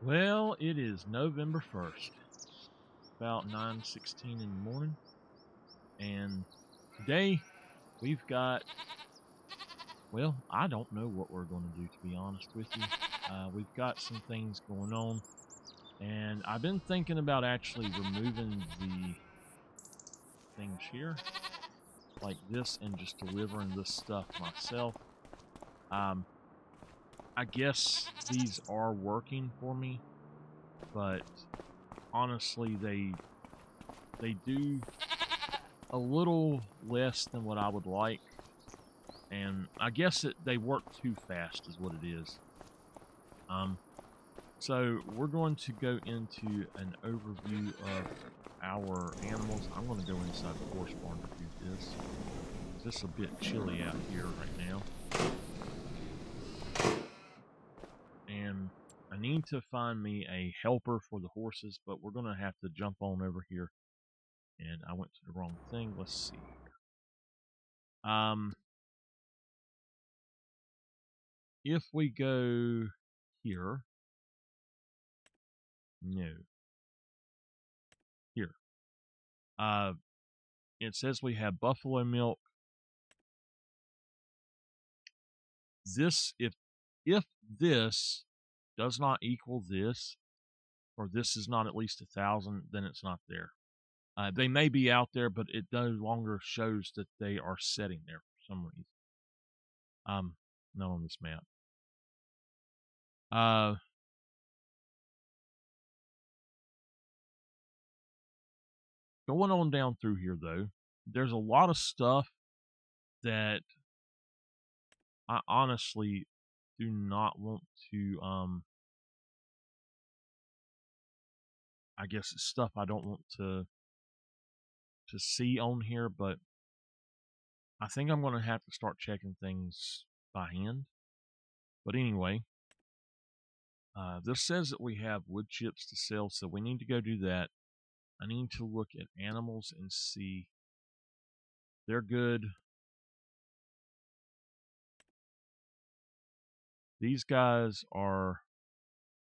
Well, it is November 1st, about 9:16 in the morning, and today we've got, well, I don't know what we're going to do, to be honest with you. We've got some things going on, and I've been thinking about actually removing the things here, like this, and just delivering this stuff myself. Um, I guess these are working for me, but honestly, they do a little less than what I would like, and I guess they work too fast is what it is. So we're going to go into an overview of our animals. I'm going to go inside the horse barn to do this. It's just a bit chilly out here right now, and I need to find me a helper for the horses, but we're going to have to jump on over here. And I went to the wrong thing. Let's see here. If we go here, no, here. It says we have buffalo milk. This, if this does not equal this, or this is not at least 1,000, then it's not there. They may be out there, but it no longer shows that they are setting there for some reason. Not on this map. Going on down through here, though, there's a lot of stuff that I honestly do not want to, I guess it's stuff I don't want to see on here, but I think I'm going to have to start checking things by hand. But anyway, this says that we have wood chips to sell, so we need to go do that. I need to look at animals and see. They're good. These guys are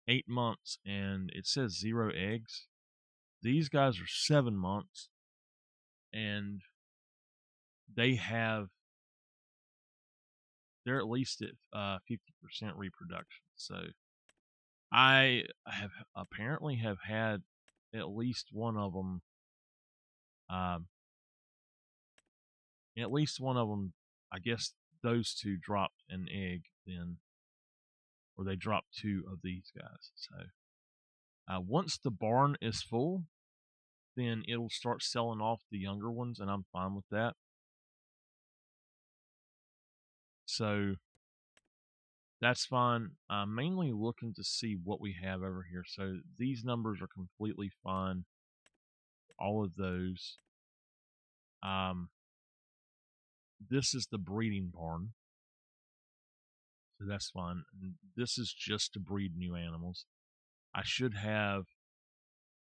8 months, and it says 0 eggs. These guys are 7 months, and they're at least at 50% reproduction. So I have apparently had at least one of them. At least one of them, I guess those two dropped an egg then, or they dropped 2 of these guys. So once the barn is full, then it'll start selling off the younger ones, and I'm fine with that. So that's fine. I'm mainly looking to see what we have over here. So these numbers are completely fine. All of those. This is the breeding barn. So that's fine. This is just to breed new animals. I should have...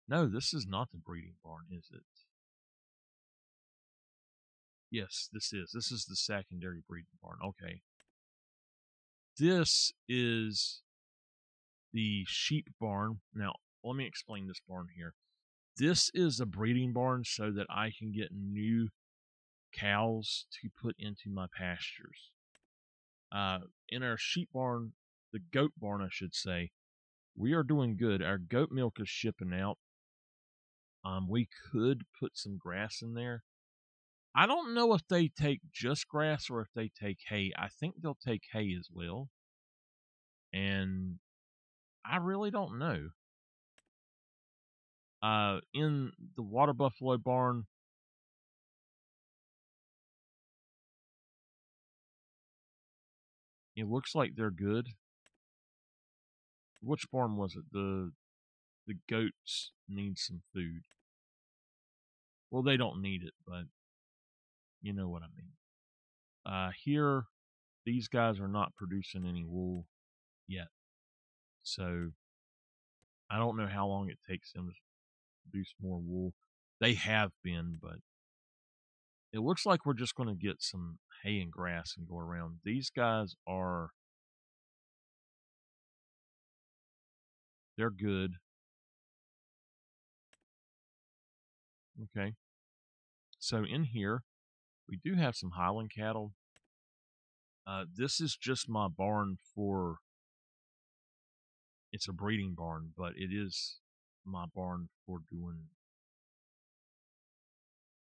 No, this is not the breeding barn, is it? Yes, this is. This is the secondary breeding barn. Okay. This is the sheep barn. Now, let me explain this barn here. This is a breeding barn so that I can get new cows to put into my pastures. In our sheep barn, the goat barn, I should say, we are doing good. Our goat milk is shipping out. We could put some grass in there. I don't know if they take just grass or if they take hay. I think they'll take hay as well. And I really don't know. In the water buffalo barn, it looks like they're good. Which barn was it? The goats need some food. Well, they don't need it, but you know what I mean. Here, these guys are not producing any wool yet. So I don't know how long it takes them to produce more wool. They have been, but it looks like we're just going to get some hay and grass and go around. These guys are... they're good. Okay. So in here, we do have some Highland cattle. This is just my barn for, it's a breeding barn, but it is my barn for doing,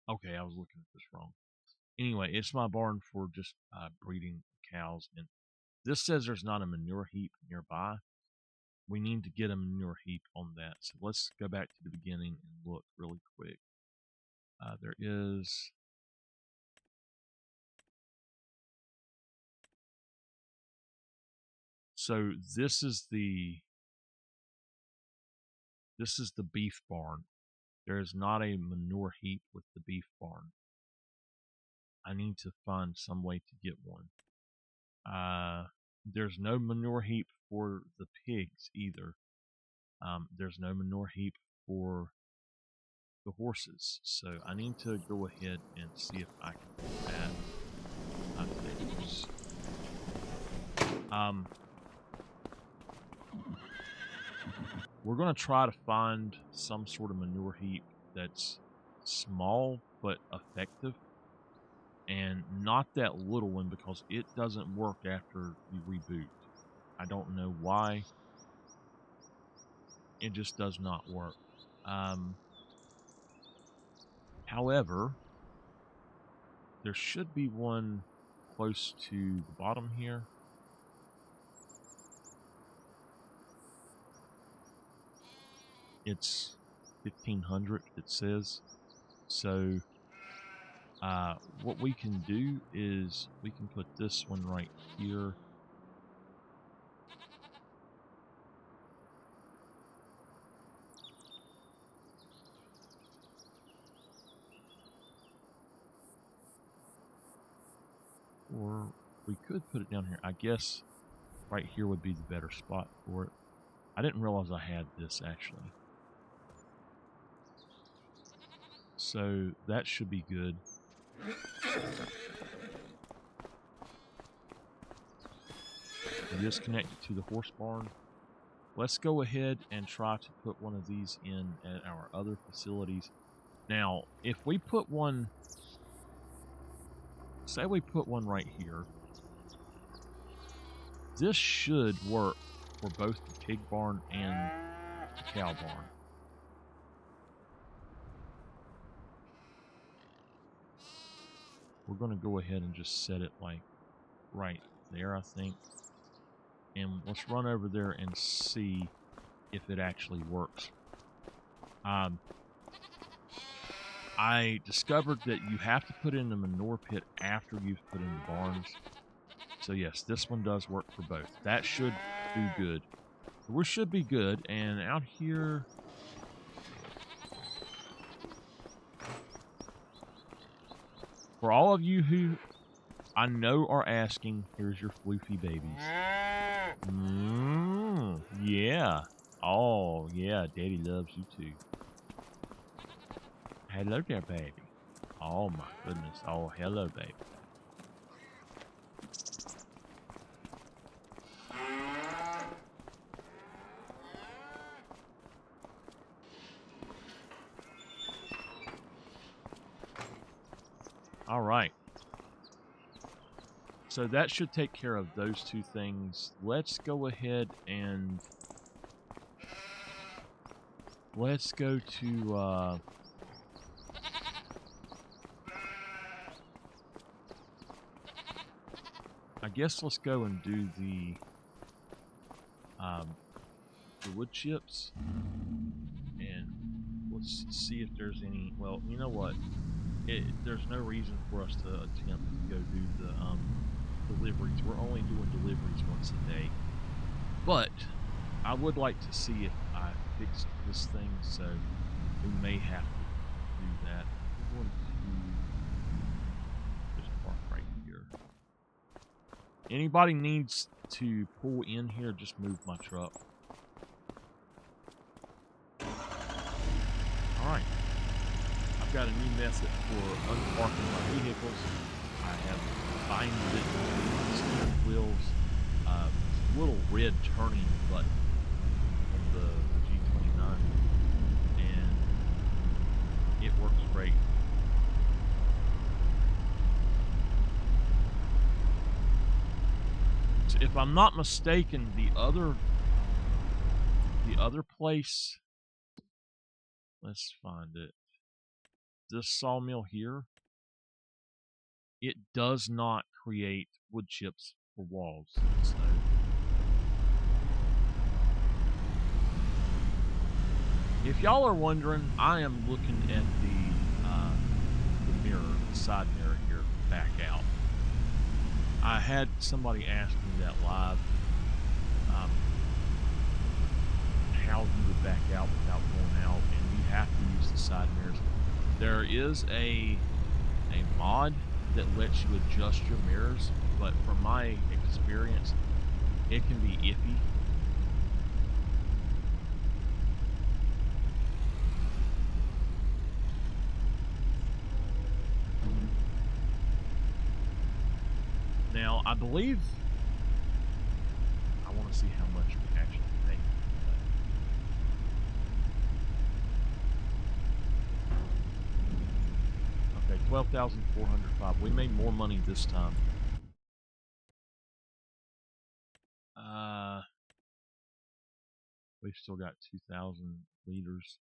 okay, I was looking at this wrong. Anyway, it's my barn for just breeding cows. And this says there's not a manure heap nearby. We need to get a manure heap on that. So let's go back to the beginning and look really quick. There is... So this is the beef barn. There is not a manure heap with the beef barn. I need to find some way to get one. There's no manure heap for the pigs either. There's no manure heap for the horses. So I need to go ahead and see if I can do that. We're going to try to find some sort of manure heap that's small but effective, and not that little one, because it doesn't work after you reboot. I don't know why. It just does not work. However, there should be one close to the bottom here. It's 1500, it says. So what we can do is we can put this one right here. Or we could put it down here. I guess right here would be the better spot for it. I didn't realize I had this actually. So that should be good. It is connected to the horse barn. Let's go ahead and try to put one of these in at our other facilities. Now, if we put one, say we put one right here, this should work for both the pig barn and the cow barn. We're going to go ahead and just set it like right there, I think. And let's run over there and see if it actually works. I discovered that you have to put in the manure pit after you've put in the barns. So yes, this one does work for both. That should do good. We should be good. And out here, for all of you who I know are asking, here's your floofy babies. Yeah. Oh, yeah, Daddy loves you too. Hello there, baby. Oh my goodness. Oh, hello, baby. All right. So that should take care of those two things. Let's go ahead and let's go to I guess let's go and do the wood chips, and let's see if there's any. Well, you know what? There's no reason for us to attempt to go do the deliveries. We're only doing deliveries once a day. But I would like to see if I fixed this thing, so we may have to do that. I'm going to just park right here. Anybody needs to pull in here, just move my truck. Alright. I've got a new method for unparking my vehicles. I have binded it on my steering wheels. A little red turning button on the Because if I'm not mistaken, the other place, let's find it. This sawmill here, it does not create wood chips for walls. So if y'all are wondering, I am looking at the mirror, the side mirror here, back out. I had somebody ask me that live, how you would back out without going out, and you have to use the side mirrors. There is a mod that lets you adjust your mirrors, but from my experience, it can be iffy. Now, I believe, I want to see how much we actually pay. Okay, 12,405. We made more money this time. We've still got 2,000 liters.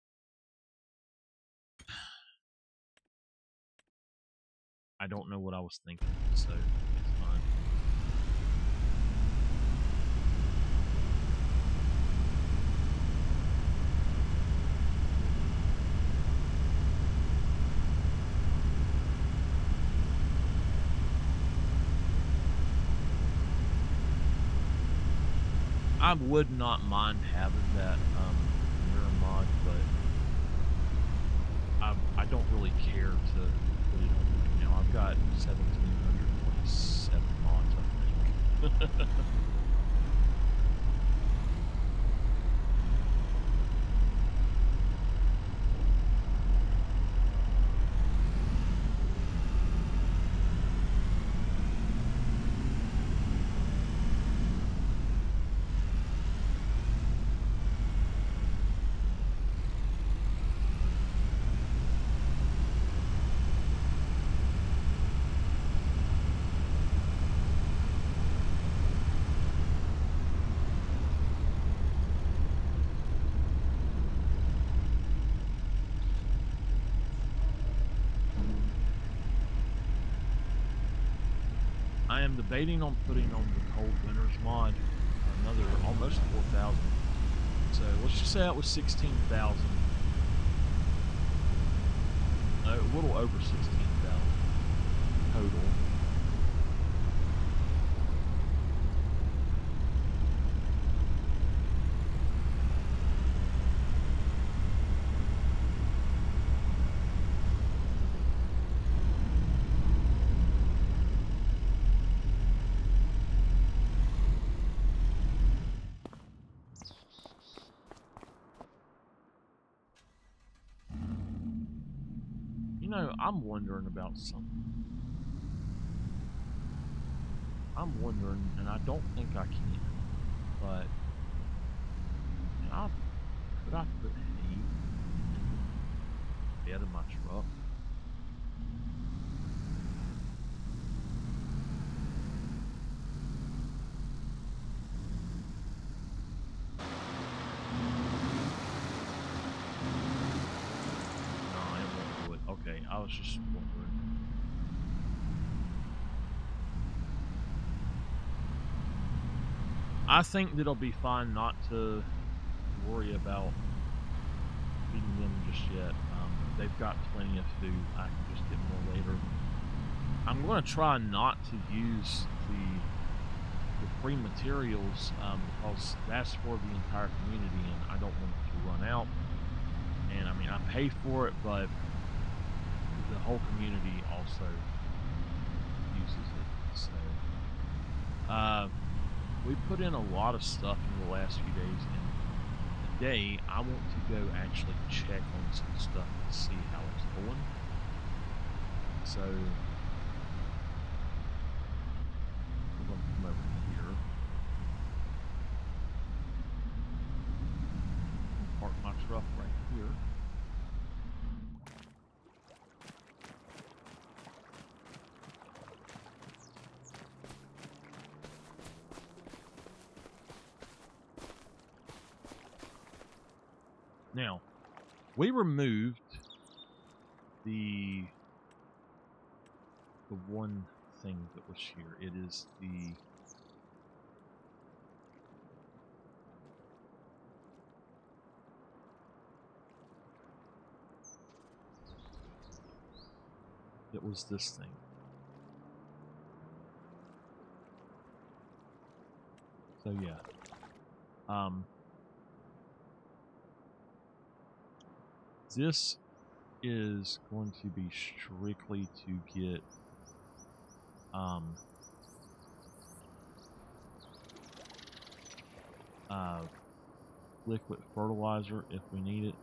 I don't know what I was thinking, so it's fine. I would not mind having that mirror mod, but I don't really care to put it on right now. I've got 1,727 mods, I think. I am debating on putting on the Cold Winters mod, another almost 4,000. So let's just say that was 16,000. No, a little over 16,000 total. You know, I'm wondering about something. I'm wondering, and I don't think I can, but could I put hay in the bed of my truck? No, it won't do it. Okay, I was just wondering. I think that it'll be fine not to worry about feeding them just yet. They've got plenty of food. I can just get more later. I'm going to try not to use the free materials because that's for the entire community, and I don't want it to run out. And I mean, I pay for it, but the whole community also uses it. So we put in a lot of stuff in the last few days, and today I want to go actually check on some stuff and see how it's going. So we're going to come over here, park my truck right here. Now, we removed the one thing that was here. It is the it was this thing. So yeah. This is going to be strictly to get liquid fertilizer if we need it.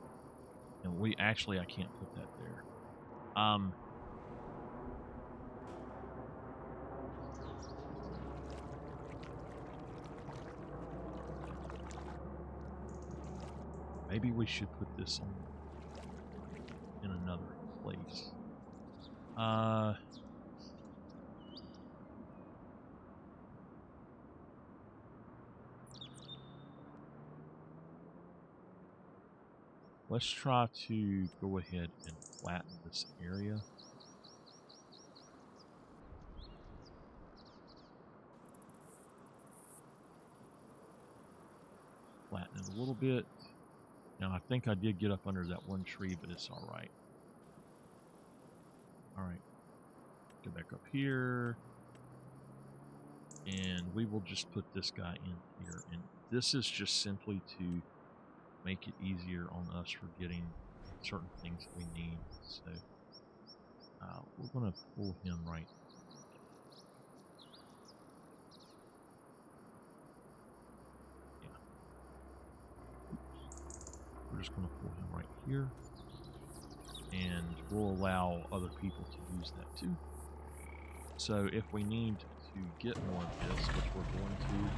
And we actually, I can't put that there. Maybe we should put this on in another place. Let's try to go ahead and flatten this area. Flatten it a little bit. Now, I think I did get up under that one tree, but it's all right. All right. Go back up here. And we will just put this guy in here. And this is just simply to make it easier on us for getting certain things that we need. So we're going to pull him right. Yeah. We're just going to pull him right here. And we'll allow other people to use that too. So if we need to get more of this, which we're going to,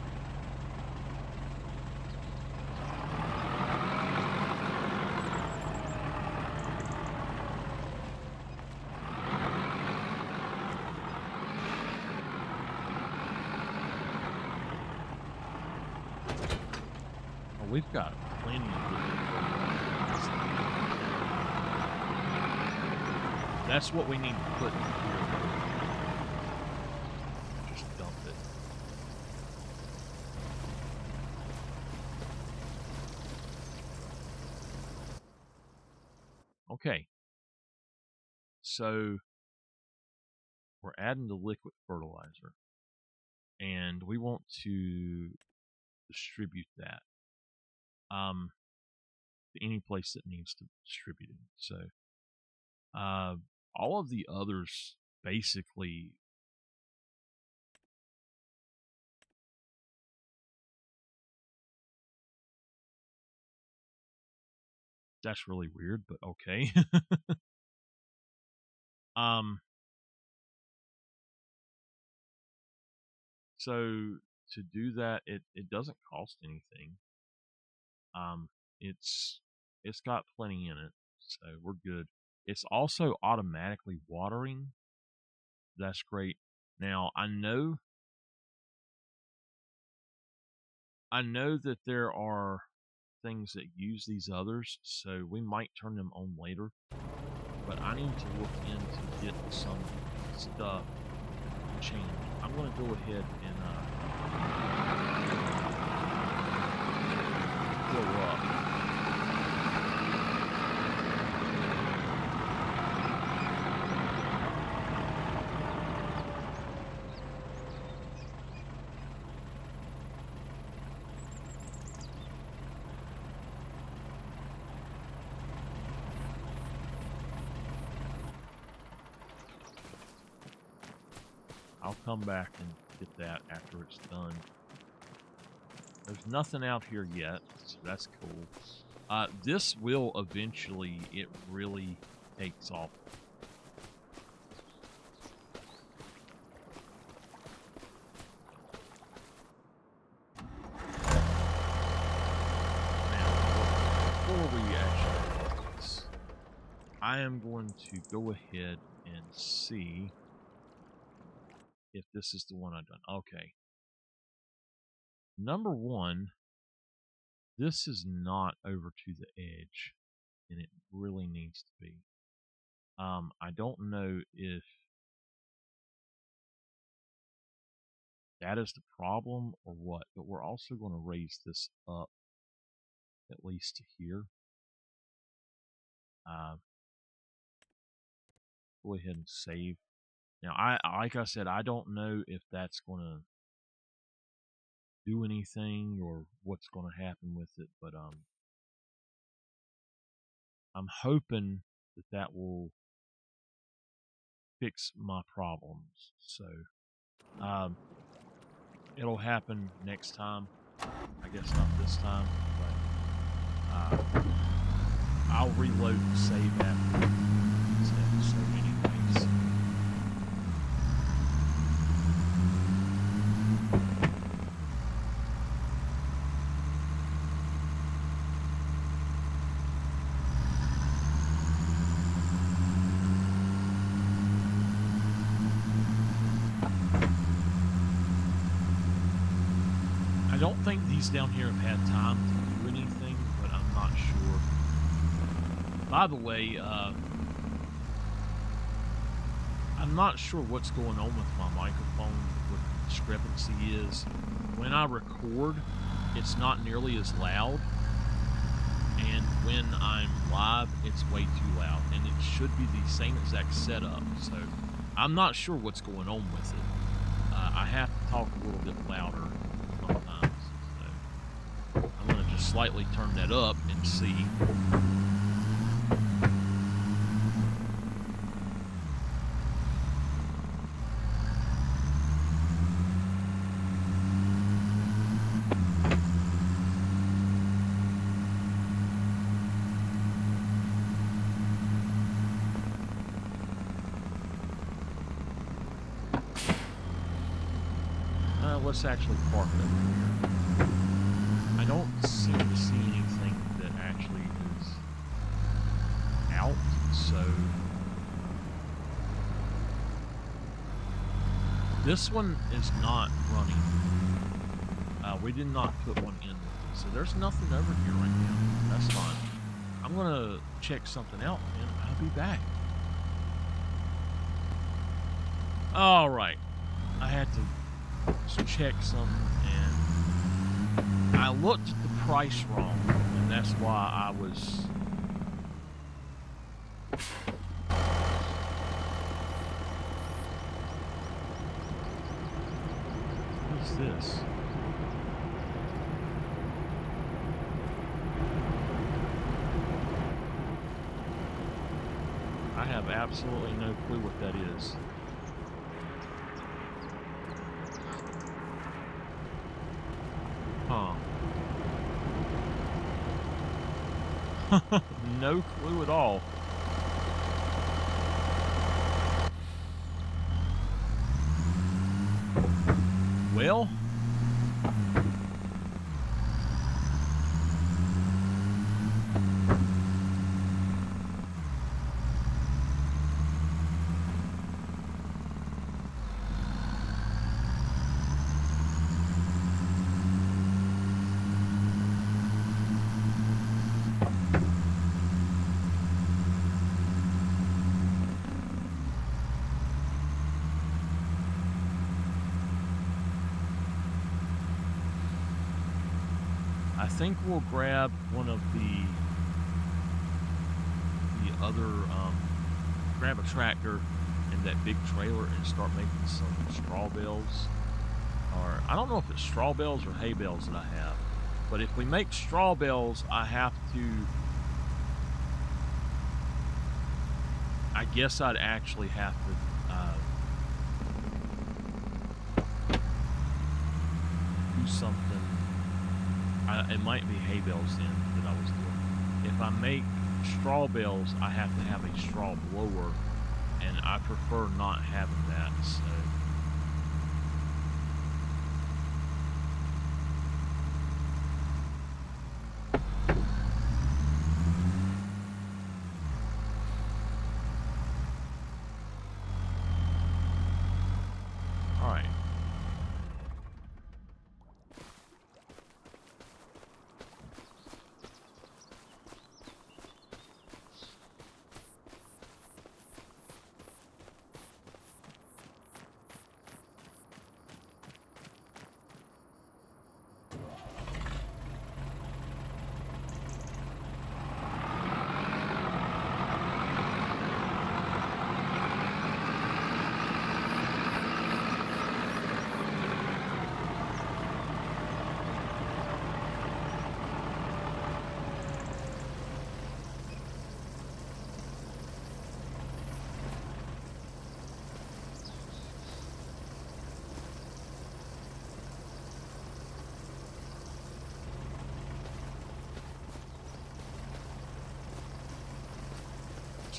we've got plenty of liquid fertilizer. That's what we need to put in here. Just dump it. Okay. So we're adding the liquid fertilizer. And we want to distribute that. To any place that needs to distribute it. So all of the others basically that's really weird, but okay. So to do that, it doesn't cost anything. It's got plenty in it, so we're good. It's also automatically watering. That's great. Now I know that there are things that use these others, so we might turn them on later. But I need to look into getting some stuff changed. I'm going to go ahead and go up. I'll come back and get that after it's done. There's nothing out here yet, so that's cool. This will eventually, it really takes off. Now, before we actually do this, I am going to go ahead and see if this is the one I've done. Okay. Number one, this is not over to the edge, and it really needs to be. I don't know if that is the problem or what, but we're also going to raise this up at least to here. Go ahead and save. Now, like I said, I don't know if that's going to do anything or what's going to happen with it, but I'm hoping that that will fix my problems. So it'll happen next time. I guess not this time, but I'll reload and save after this episode anyways. I don't think these down here have had time to do anything, but I'm not sure. By the way, I'm not sure what's going on with my microphone, what the discrepancy is. When I record, it's not nearly as loud, and when I'm live, it's way too loud, and it should be the same exact setup, so I'm not sure what's going on with it. I have to talk a little bit louder sometimes, so I'm going to just slightly turn that up and see. Let's actually park it over here. I don't seem to see anything that actually is out, so this one is not running. We did not put one in, so there's nothing over here right now. That's fine. I'm gonna check something out, and I'll be back. All right, I had to check something, and I looked at the price wrong, and that's why I was what is this? I have absolutely no clue what that is. Huh. No clue at all. Well, I think we'll grab one of the other, grab a tractor and that big trailer and start making some straw bales. Or, I don't know if it's straw bales or hay bales that I have. But if we make straw bales, I have to, I guess I'd actually have to, do something. It might be hay bales then that I was doing. If I make straw bales, I have to have a straw blower, and I prefer not having that, so. Alright.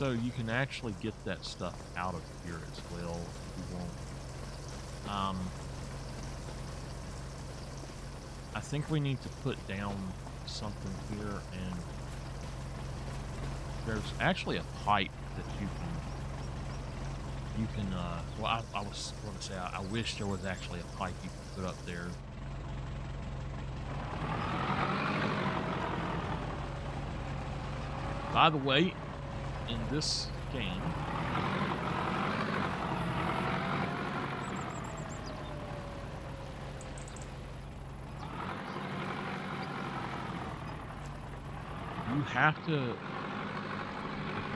So you can actually get that stuff out of here as well if you want. I think we need to put down something here, and there's actually a pipe that you can well, I was going to say, I wish there was actually a pipe you could put up there. By the way, in this game, you have to, if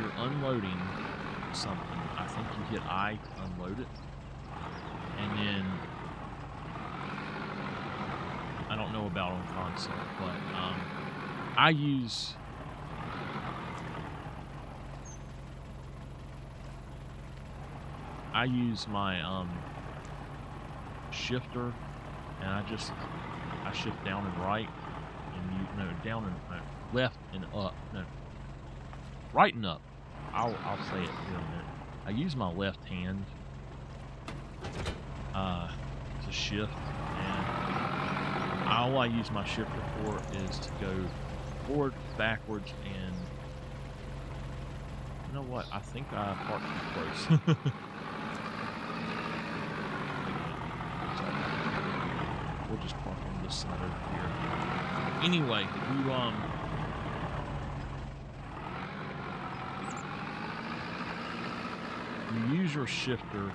you're unloading something, I think you hit I to unload it, and then, I don't know about on console, but I use my shifter, and I shift down and right, and down and left and up, right and up. I'll say it here in a minute. I use my left hand to shift, and all I use my shifter for is to go forward, backwards, and you know what? I think I parked too close. We'll just park on this side over here. Anyway, you use your shifter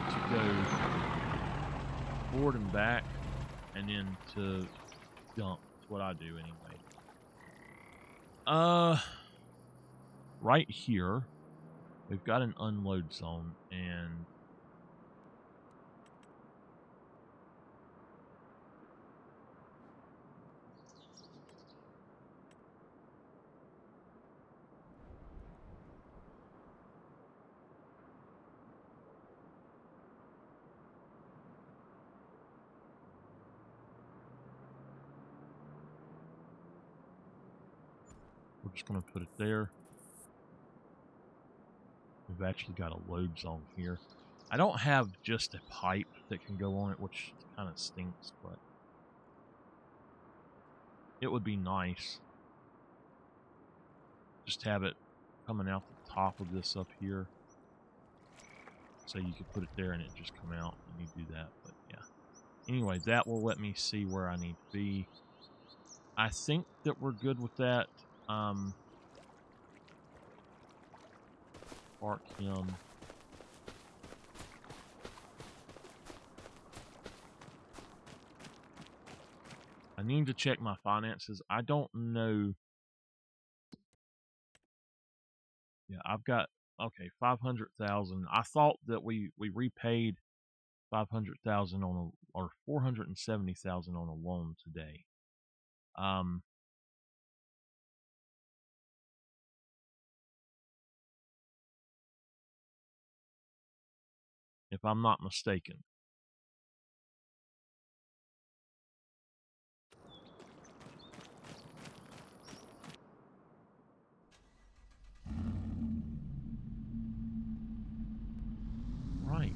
to go forward and back, and then to dump. That's what I do anyway. Right here, we've got an unload zone, and we're just going to put it there. We've actually got a load zone here. I don't have just a pipe that can go on it, which kind of stinks, but it would be nice. Just have it coming out the top of this up here. So you could put it there and it just come out and you do that, but yeah. Anyway, that will let me see where I need to be. I think that we're good with that. Park him. I need to check my finances. I don't know. Yeah, I've got, okay, 500,000. I thought that we repaid 500,000 on or 470,000 on a loan today. If I'm not mistaken. Right.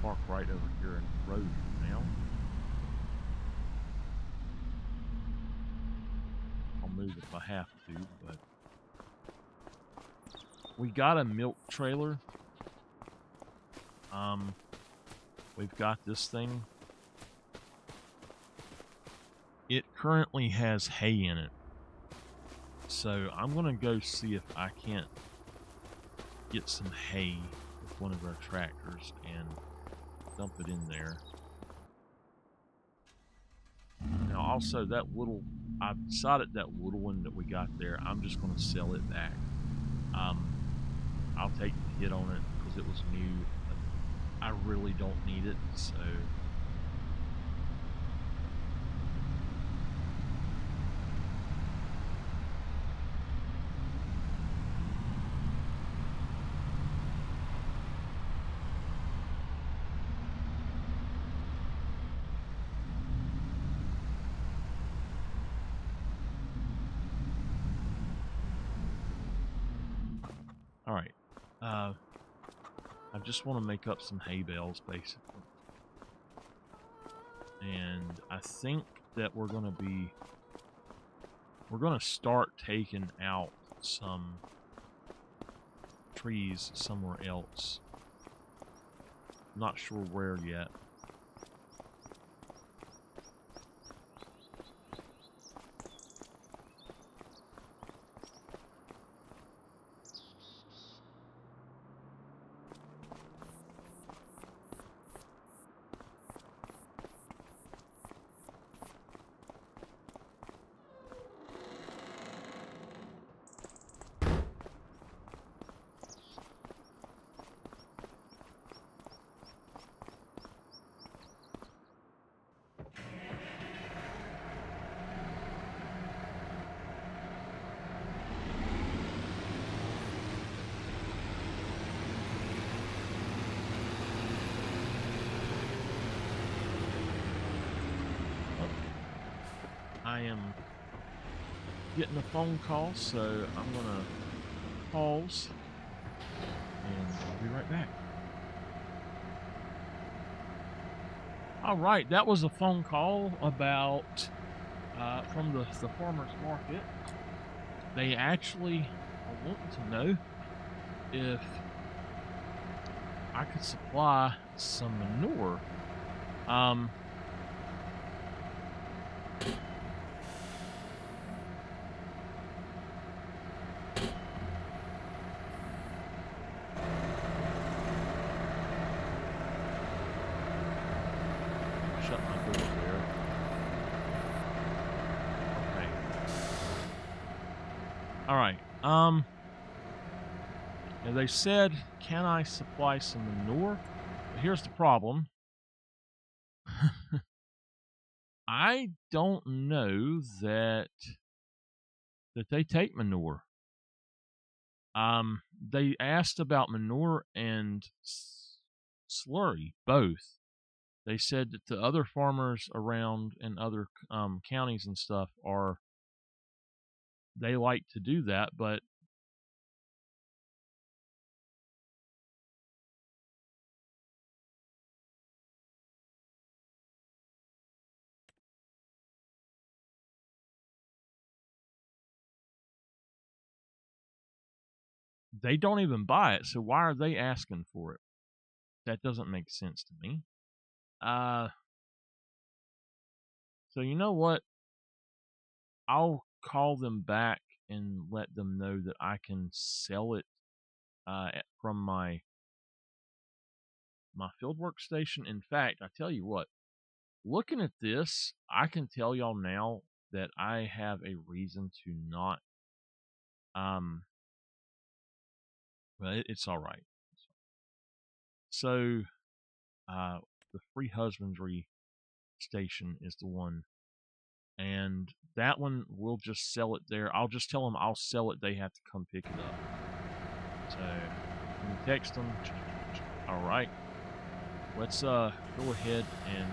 Park right over here in the road now. I'll move if I have to, but we got a milk trailer. We've got this thing. It currently has hay in it. So I'm gonna go see if I can't get some hay with one of our tractors and dump it in there. Now also I've decided that little one that we got there, I'm just gonna sell it back. I'll take the hit on it because it was new, but I really don't need it, so. All right. I just want to make up some hay bales, basically. And I think that we're going to start taking out some trees somewhere else. Not sure where yet. I am getting a phone call, so I'm gonna pause and I'll be right back. All right, that was a phone call about from the farmer's market. They actually are wanting to know if I could supply some manure. Shut my door there. Okay. All right. And they said, can I supply some manure? But here's the problem. I don't know that they take manure. They asked about manure and slurry, both. They said that the other farmers around in other counties and stuff they like to do that, but they don't even buy it. So why are they asking for it? That doesn't make sense to me. So you know what? I'll call them back and let them know that I can sell it from my field workstation. In fact, I tell you what, looking at this, I can tell y'all now that I have a reason to not. Well, it's all right. So, the free husbandry station is the one, and that one we'll just sell it there. I'll just tell them I'll sell it. They have to come pick it up. So, I'm gonna text them. All right. Let's go ahead and.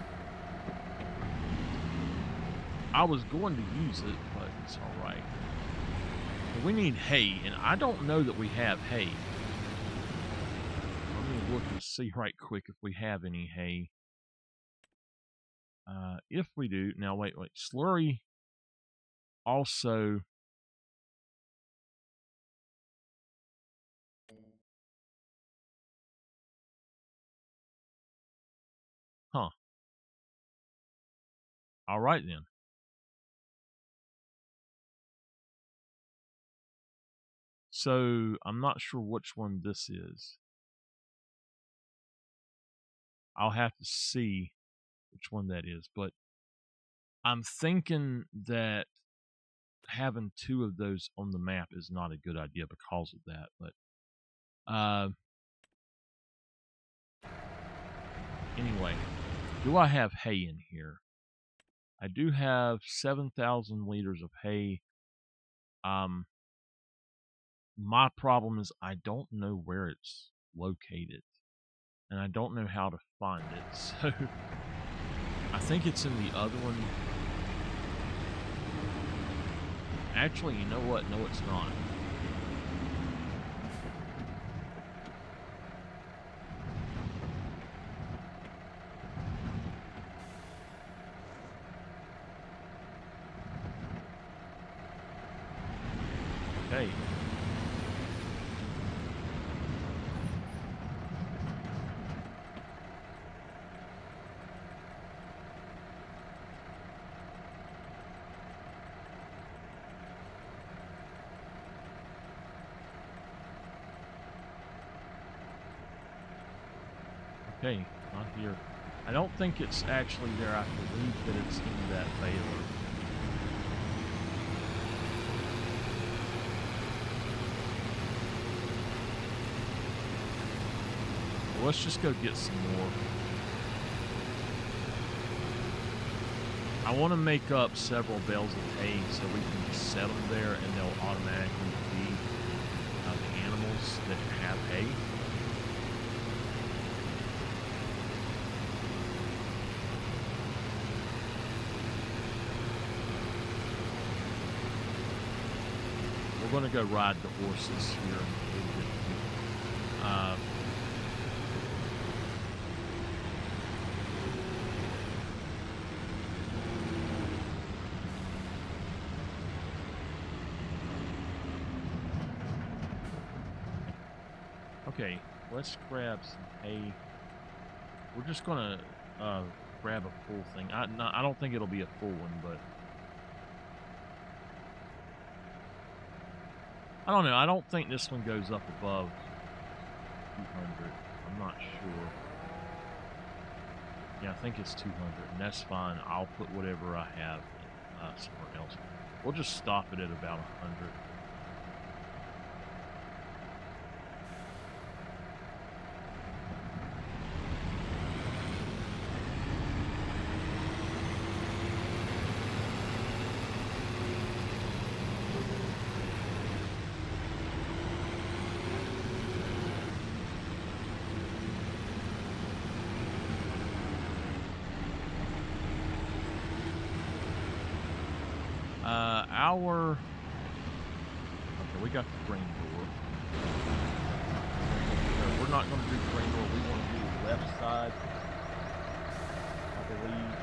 I was going to use it, but it's all right. But we need hay, and I don't know that we have hay. Let me look and see right quick if we have any hay. If we do, now wait, slurry also. Huh. All right then. So I'm not sure which one this is. I'll have to see which one that is, but I'm thinking that having 2 of those on the map is not a good idea because of that. But anyway, do I have hay in here? I do have 7,000 liters of hay. My problem is I don't know where it's located, and I don't know how to find it. So I think it's in the other one. Actually, you know what? No, it's not. Okay. Okay, not here. I don't think it's actually there. I believe that it's in that baler. Well, let's just go get some more. I want to make up several bales of hay so we can just set them there and they'll automatically feed the animals that have hay. We're going to go ride the horses here in a little bit. Okay, let's grab some hay. We're just going to grab a full thing. I don't think it'll be a full one, but I don't know. I don't think this one goes up above 200. I'm not sure. Yeah, I think it's 200, and that's fine. I'll put whatever I have somewhere else. We'll just stop it at about 100. Okay, we got the green door. We're not going to do the green door. We want to do the left side, I believe.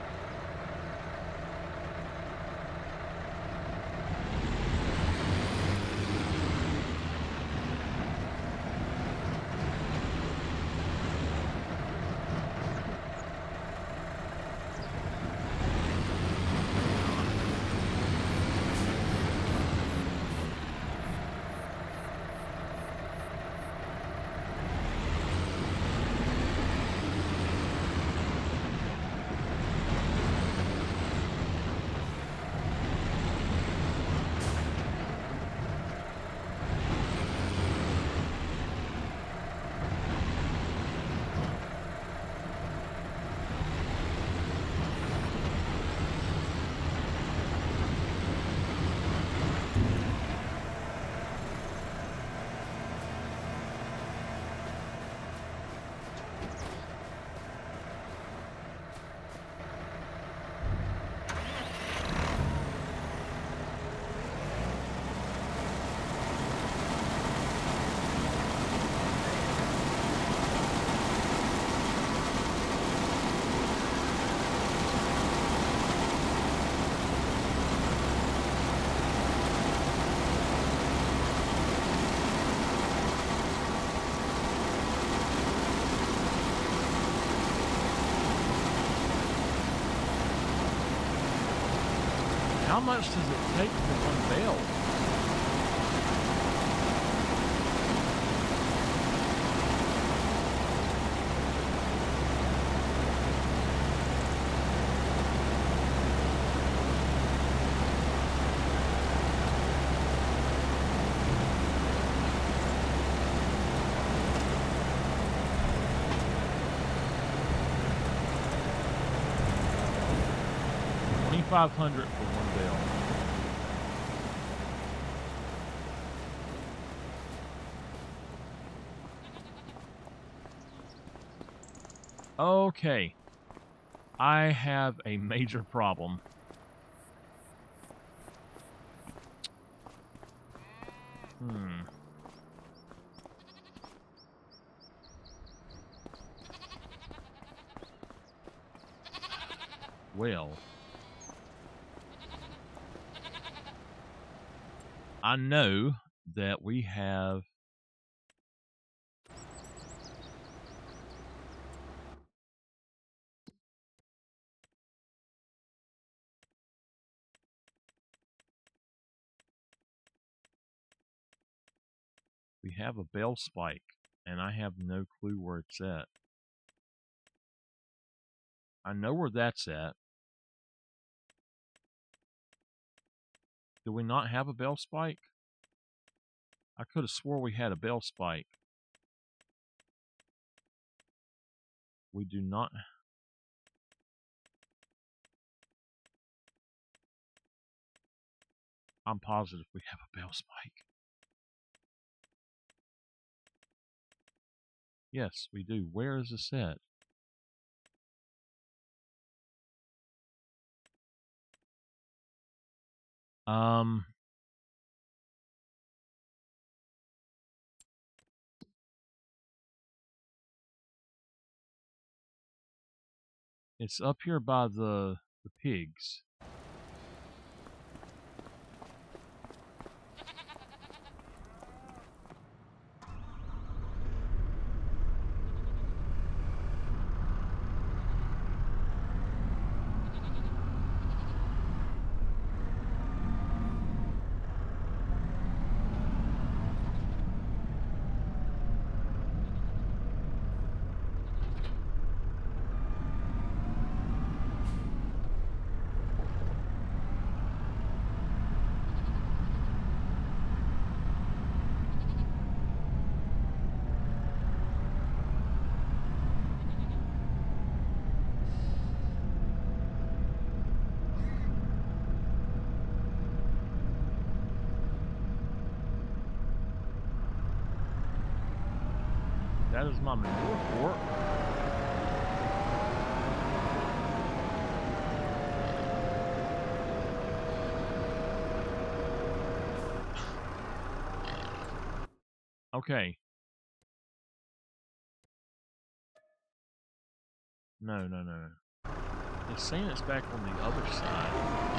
How much does it take for one bale? $2,500 for one bell. Okay. I have a major problem. Well, I know that we have a bell spike, and I have no clue where it's at. I know where that's at. Do we not have a bell spike? I could have swore we had a bell spike. We do not. I'm positive we have a bell spike. Yes, we do. Where is this at? It's up here by the pigs. That is my manure fork. Okay. No. It's saying it's back on the other side.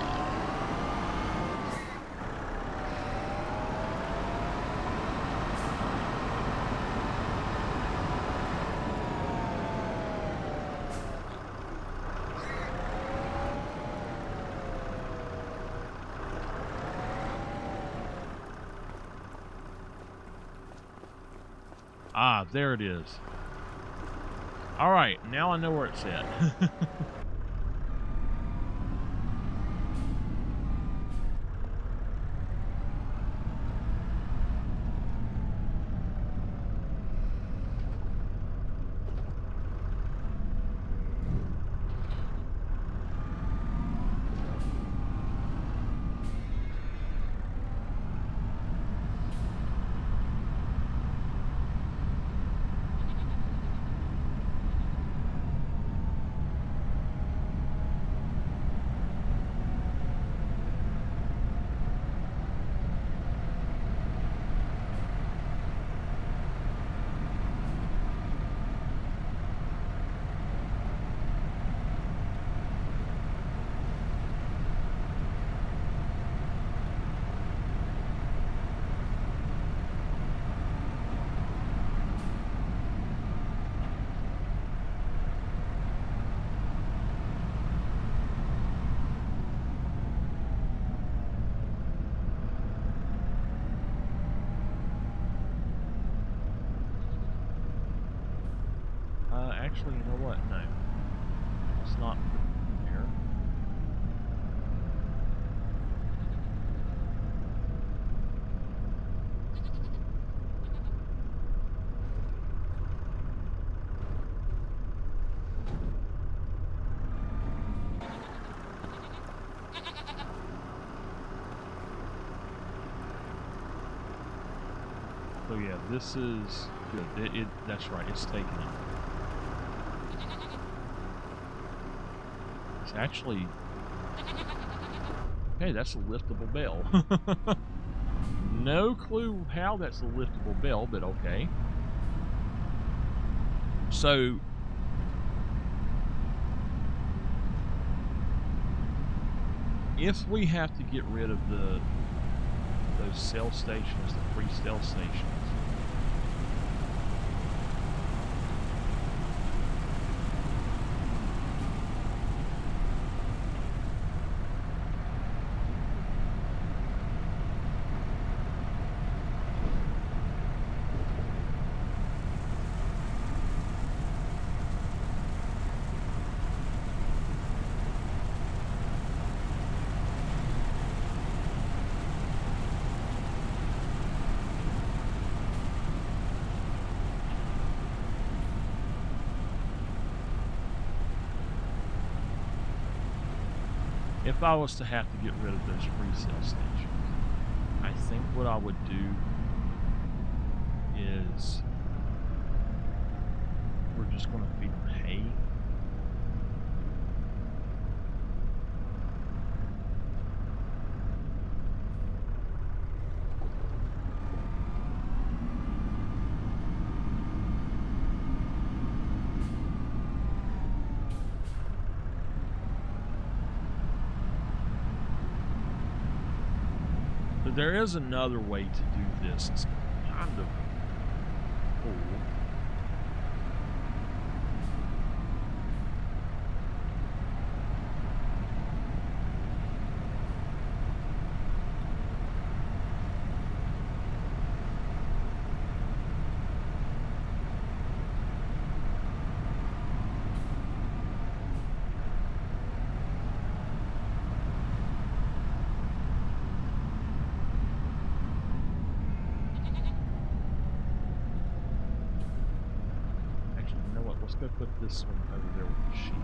Ah, there it is. All right, now I know where it's at. Actually, you know what? No. It's not there. So yeah, this is good. That's right, it's taking it. It's actually... Okay, that's a liftable bell. No clue how that's a liftable bell, but okay. So... if we have to get rid of those cell stations, the free cell stations, if I was to have to get rid of those free cell stations, I think what I would do is we're just going to feed them hay. But there is another way to do this. It's kind of cool. Let's go put this one over there with the sheep.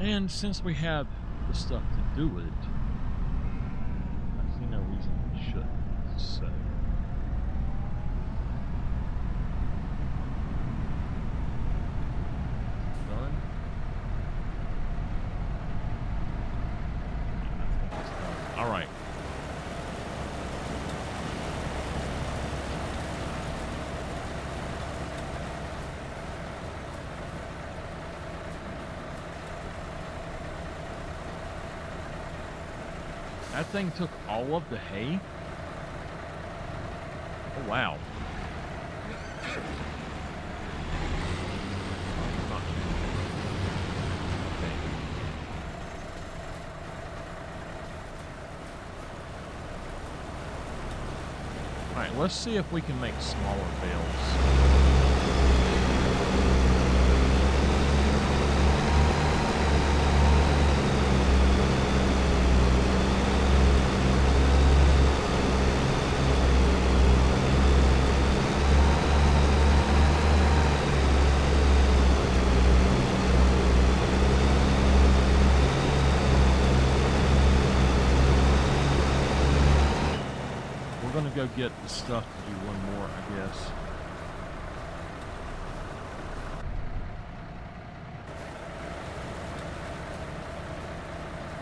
And since we have the stuff to do it, I see no reason we shouldn't. So done. I think it's done. All right. That thing took all of the hay? Oh, wow. Okay. Alright, let's see if we can make smaller bales. We're gonna go get the stuff to do one more, I guess.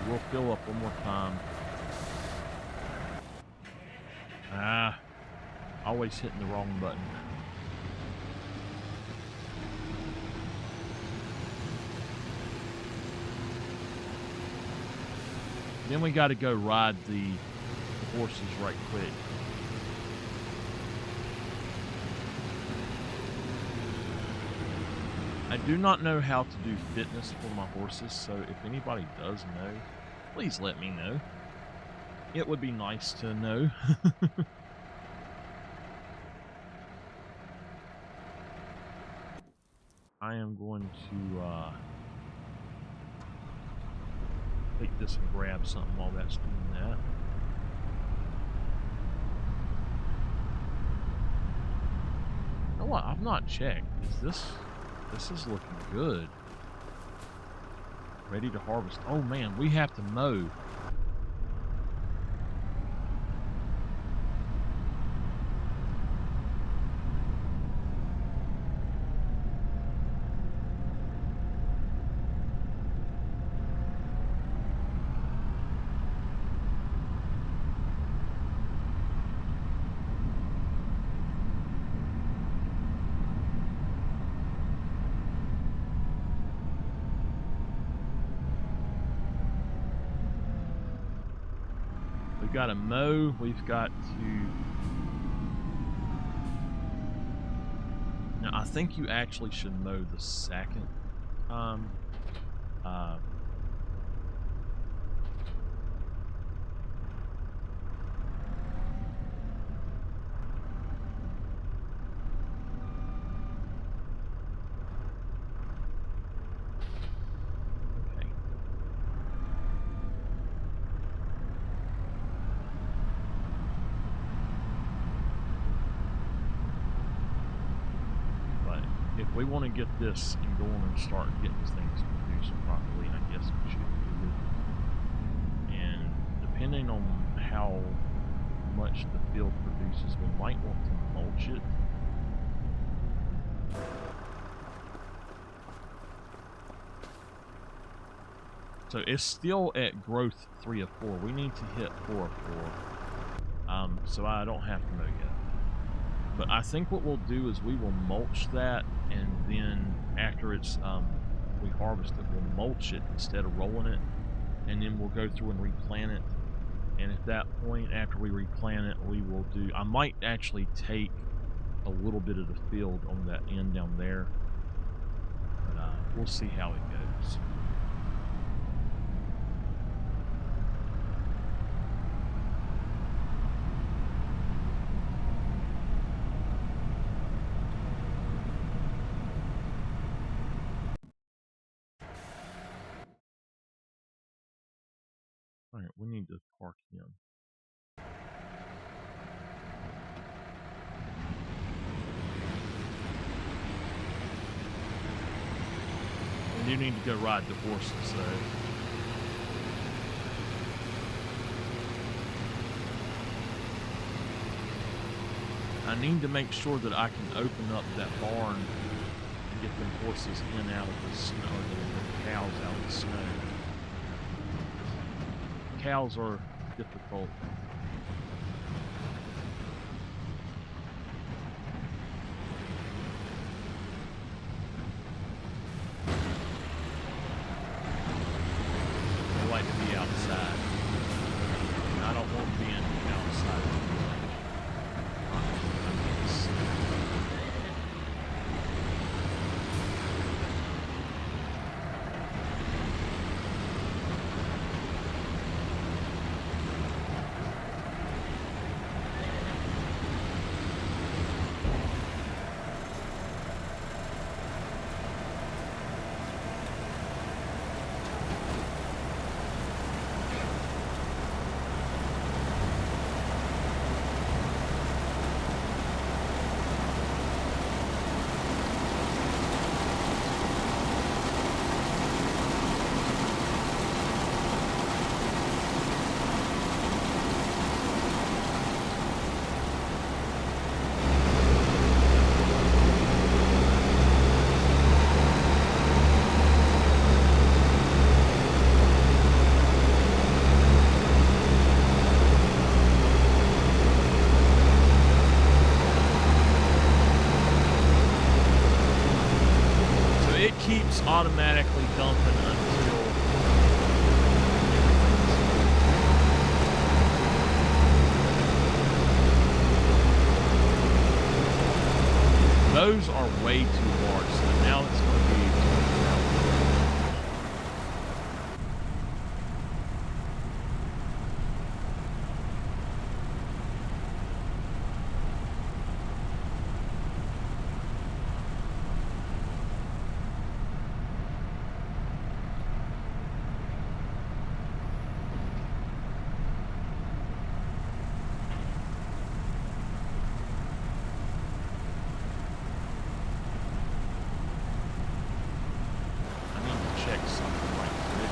We'll fill up one more time. Ah, always hitting the wrong button. Then we got to go ride the horses right quick. I do not know how to do fitness for my horses, so if anybody does know, please let me know. It would be nice to know. I am going to take this and grab something while that's doing that. You know what? I've not checked. This is looking good. Ready to harvest. Oh man, we have to mow. We've got to mow. We've got to... Now, I think you actually should mow the second time. Okay. But if we want to get this and going and start getting things produced properly, I guess we should do it. And depending on how much the field produces, we might want to mulch it. So it's still at growth 3 of 4. We need to hit 4 of 4. So I don't have to mow yet. But I think what we'll do is we will mulch that, and then after it's we harvest it, we'll mulch it instead of rolling it, and then we'll go through and replant it. And at that point, after we replant it, we will do... I might actually take a little bit of the field on that end down there, but we'll see how it goes. All right, we need to park him. We do need to go ride the horses, though. I need to make sure that I can open up that barn and get them horses in and out of the snow, or the cows out of the snow. Cows are difficult. They like to be outside. And I don't want to be in outside. Keeps automatically dumping until everything's those are way too large, so now it's going to be 20,000. Check something right quick.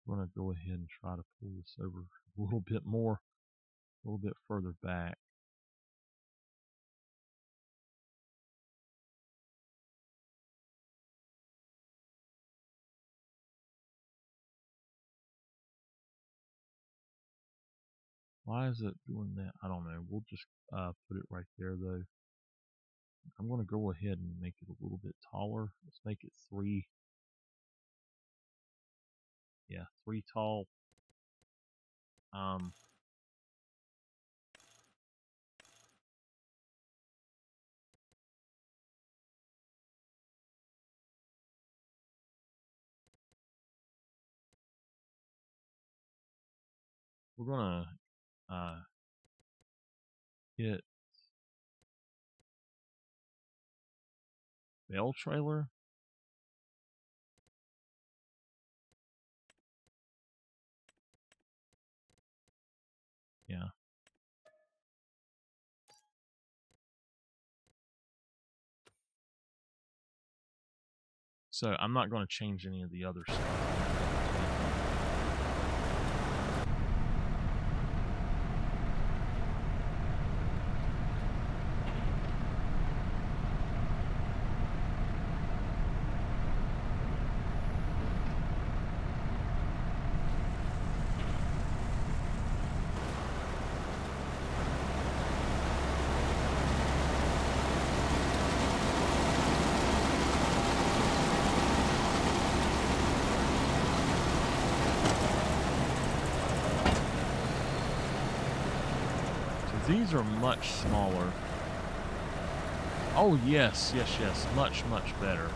I'm going to go ahead and try to pull this over a little bit more, a little bit further back. Why is it doing that? I don't know. We'll just put it right there, though. I'm going to go ahead and make it a little bit taller. Let's make it 3. Yeah, 3 tall. We're going to hit bell trailer. Yeah. So I'm not going to change any of the other stuff. These are much smaller. Oh, yes, yes, yes. Much, much better.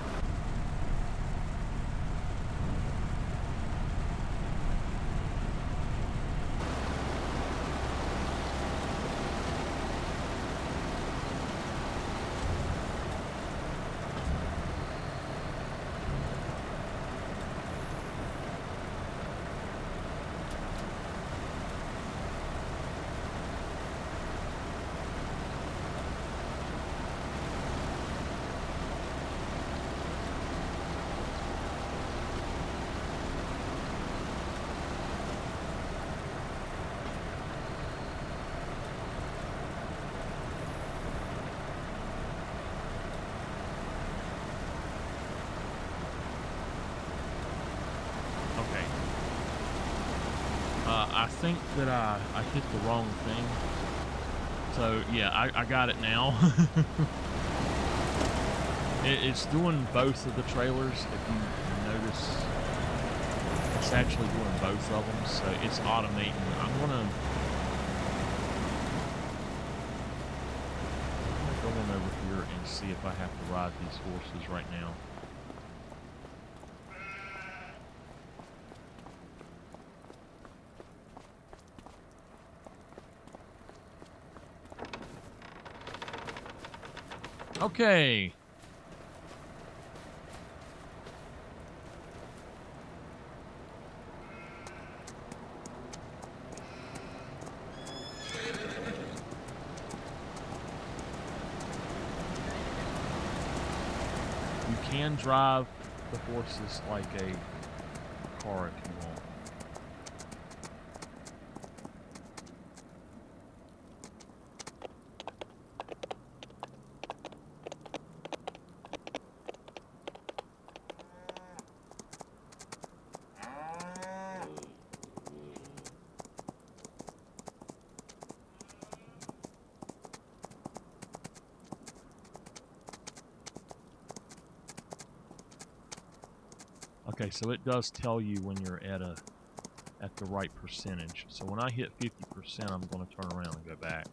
I think that I hit the wrong thing. So, yeah, I got it now. It's doing both of the trailers. If you notice, it's actually doing both of them. So, it's automating. I'm going to go on over here and see if I have to ride these horses right now. Okay. can drive the horses like a car if you want. Okay, so it does tell you when you're at the right percentage. So when I hit 50%, I'm going to turn around and go back.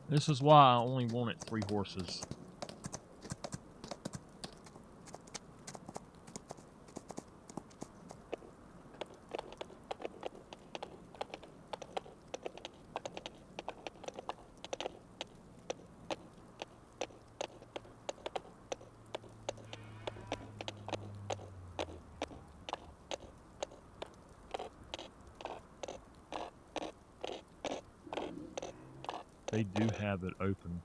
This is why I only wanted 3 horses. They do have it open.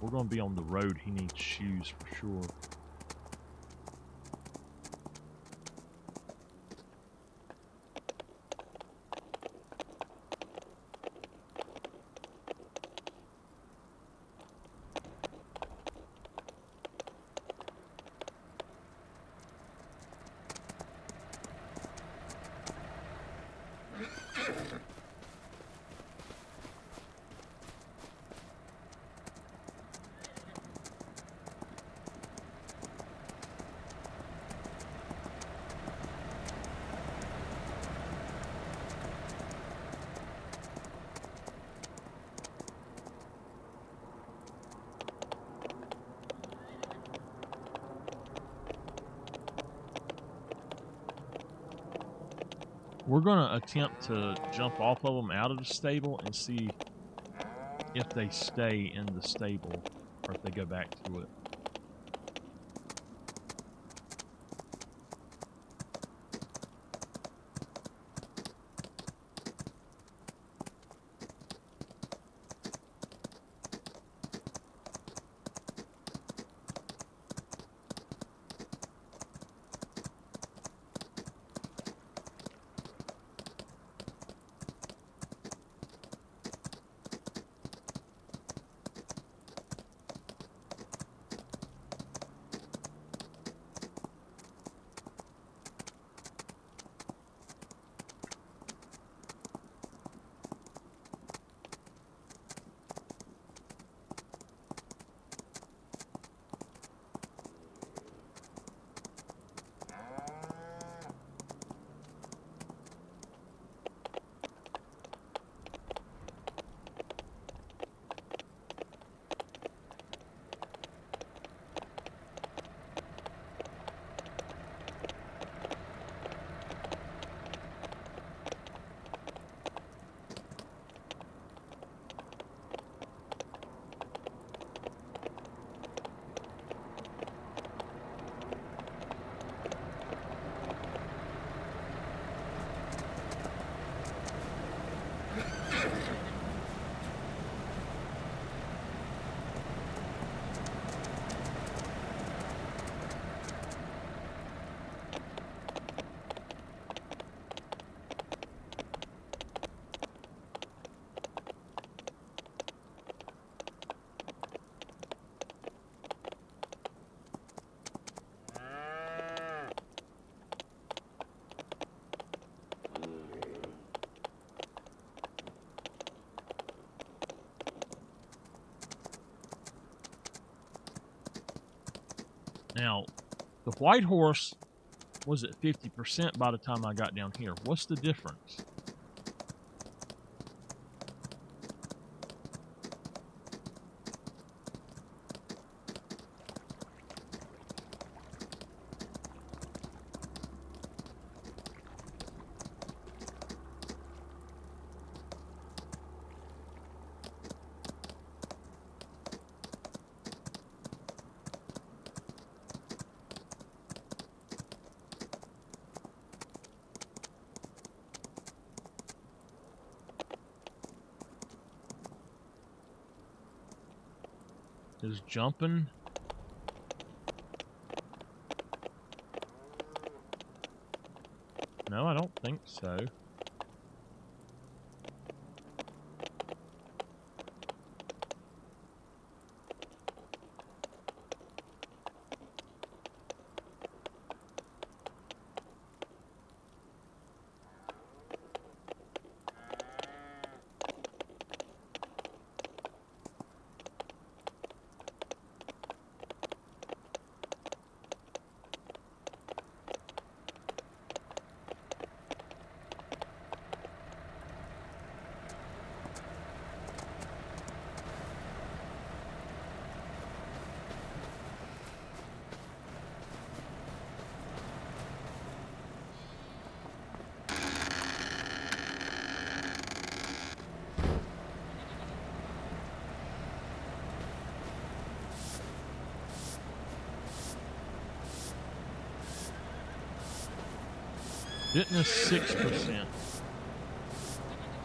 We're going to be on the road. He needs shoes for sure. We're going to attempt to jump off of them out of the stable and see if they stay in the stable or if they go back to it. Now, the white horse was it 50% by the time I got down here? What's the difference? Is jumping? No, I don't think so. Fitness 6%.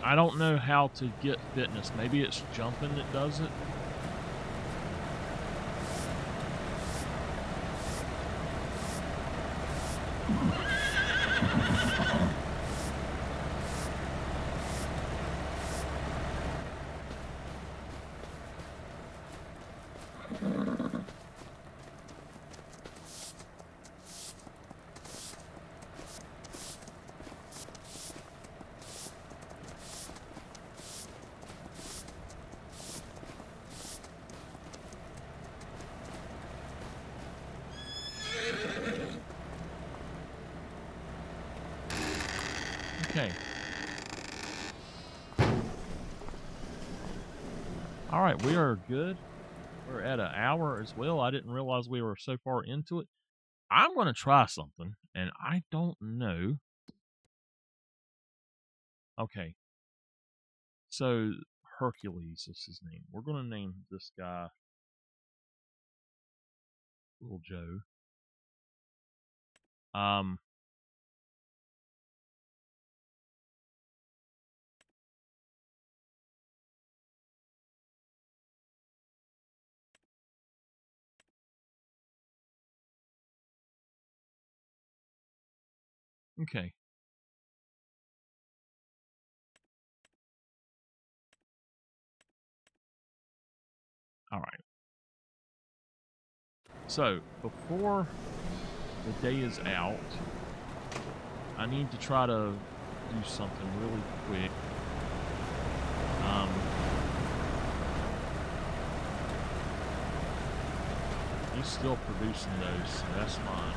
I don't know how to get fitness. Maybe it's jumping that does it. Okay. All right, we are good. We're at an hour as well. I didn't realize we were so far into it. I'm going to try something, and I don't know. Okay. So, Hercules is his name. We're going to name this guy Little Joe. Okay. All right. So, before the day is out, I need to try to do something really quick. He's still producing those, so that's fine.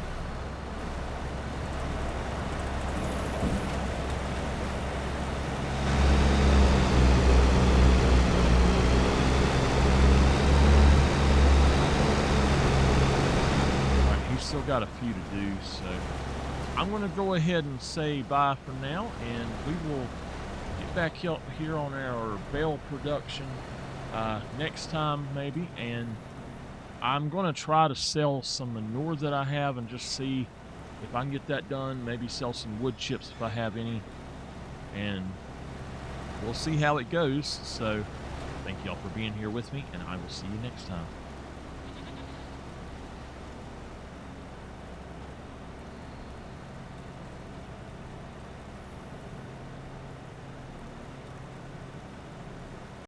Still got a few to do, so I'm going to go ahead and say bye for now, and we will get back here on our bale production next time maybe, and I'm going to try to sell some manure that I have and just see if I can get that done, maybe sell some wood chips if I have any, and we'll see how it goes. So thank y'all for being here with me, and I will see you next time.